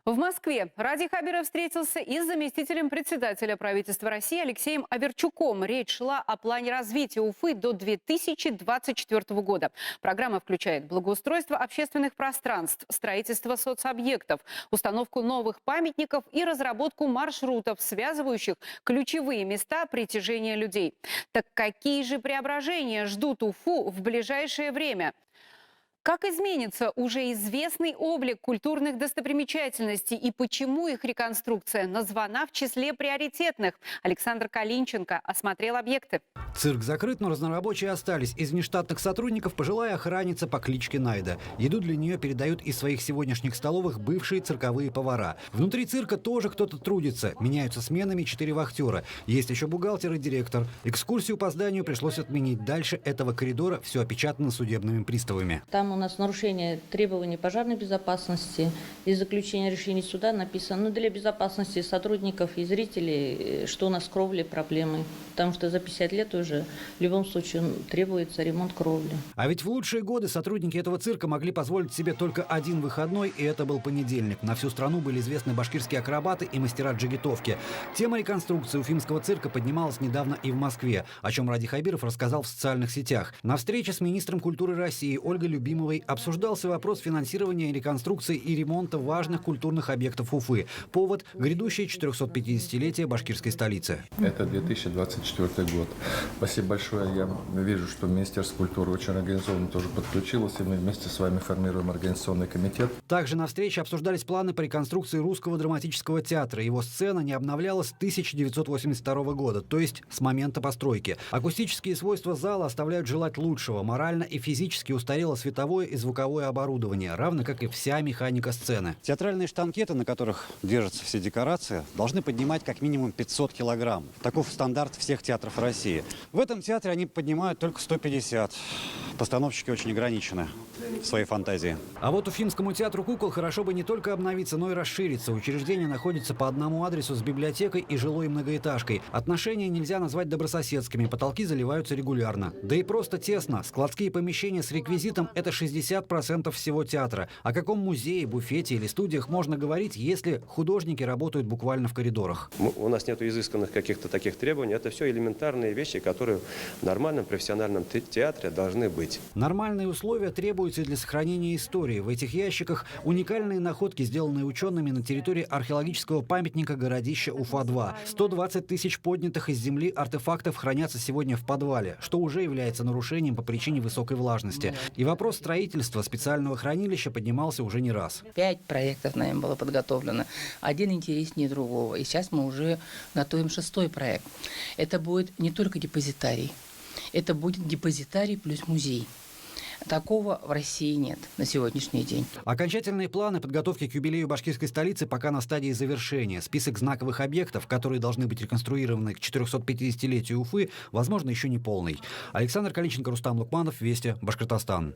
В Москве Ради Хабиров встретился и с заместителем председателя правительства России Алексеем Аверчуком. Речь шла о плане развития Уфы до 2024 года. Программа включает благоустройство общественных пространств, строительство соцобъектов, установку новых памятников и разработку маршрутов, связывающих ключевые места притяжения людей. Так какие же преображения ждут Уфу в ближайшее время? Как изменится уже известный облик культурных достопримечательностей и почему их реконструкция названа в числе приоритетных? Александр Калинченко осмотрел объекты. Цирк закрыт, но разнорабочие остались. Из внештатных сотрудников пожилая охранница по кличке Найда. Еду для нее передают из своих сегодняшних столовых бывшие цирковые повара. Внутри цирка тоже кто-то трудится. Меняются сменами 4 вахтера. Есть еще бухгалтер и директор. Экскурсию по зданию пришлось отменить. Дальше этого коридора все опечатано судебными приставами. Там у нас нарушение требований пожарной безопасности. Из заключения решений суда написано, для безопасности сотрудников и зрителей, что у нас с кровлей проблемы. Потому что за 50 лет уже в любом случае требуется ремонт кровли. А ведь в лучшие годы сотрудники этого цирка могли позволить себе только один выходной, и это был понедельник. На всю страну были известны башкирские акробаты и мастера джигитовки. Тема реконструкции уфимского цирка поднималась недавно и в Москве, о чем Ради Хабиров рассказал в социальных сетях. На встрече с министром культуры России Ольгой Любимовой обсуждался вопрос финансирования реконструкции и ремонта важных культурных объектов Уфы. Повод – грядущее 450-летие башкирской столицы. Это 2024 год. Спасибо большое. Я вижу, что Министерство культуры очень организованно тоже подключилось, и мы вместе с вами формируем организационный комитет. Также на встрече обсуждались планы по реконструкции Русского драматического театра. Его сцена не обновлялась с 1982 года, то есть с момента постройки. Акустические свойства зала оставляют желать лучшего. Морально и физически устарело световое и звуковое оборудование, равно как и вся механика сцены. Театральные штанкеты, на которых держатся все декорации, должны поднимать как минимум 500 килограмм. Таков стандарт всех театров России. В этом театре они поднимают только 150. Постановщики очень ограничены в своей фантазии. А вот Уфимскому театру кукол хорошо бы не только обновиться, но и расшириться. Учреждение находится по одному адресу с библиотекой и жилой многоэтажкой. Отношения нельзя назвать добрососедскими, потолки заливаются регулярно. Да и просто тесно. Складские помещения с реквизитом – это 60% всего театра. О каком музее, буфете или студиях можно говорить, если художники работают буквально в коридорах? У нас нет изысканных каких-то таких требований. Это все элементарные вещи, которые в нормальном профессиональном театре должны быть. Нормальные условия требуются и для сохранения истории. В этих ящиках уникальные находки, сделанные учеными на территории археологического памятника городища Уфа-2. 120 тысяч поднятых из земли артефактов хранятся сегодня в подвале, что уже является нарушением по причине высокой влажности. И вопрос строительства специального хранилища поднимался уже не раз. 5 проектов нами было подготовлено. Один интереснее другого. И сейчас мы уже готовим 6-й проект. Это будет не только депозитарий. Это будет депозитарий плюс музей. Такого в России нет на сегодняшний день. Окончательные планы подготовки к юбилею башкирской столицы пока на стадии завершения. Список знаковых объектов, которые должны быть реконструированы к 450-летию Уфы, возможно, еще не полный. Александр Калинченко, Рустам Лукманов, Вести, Башкортостан.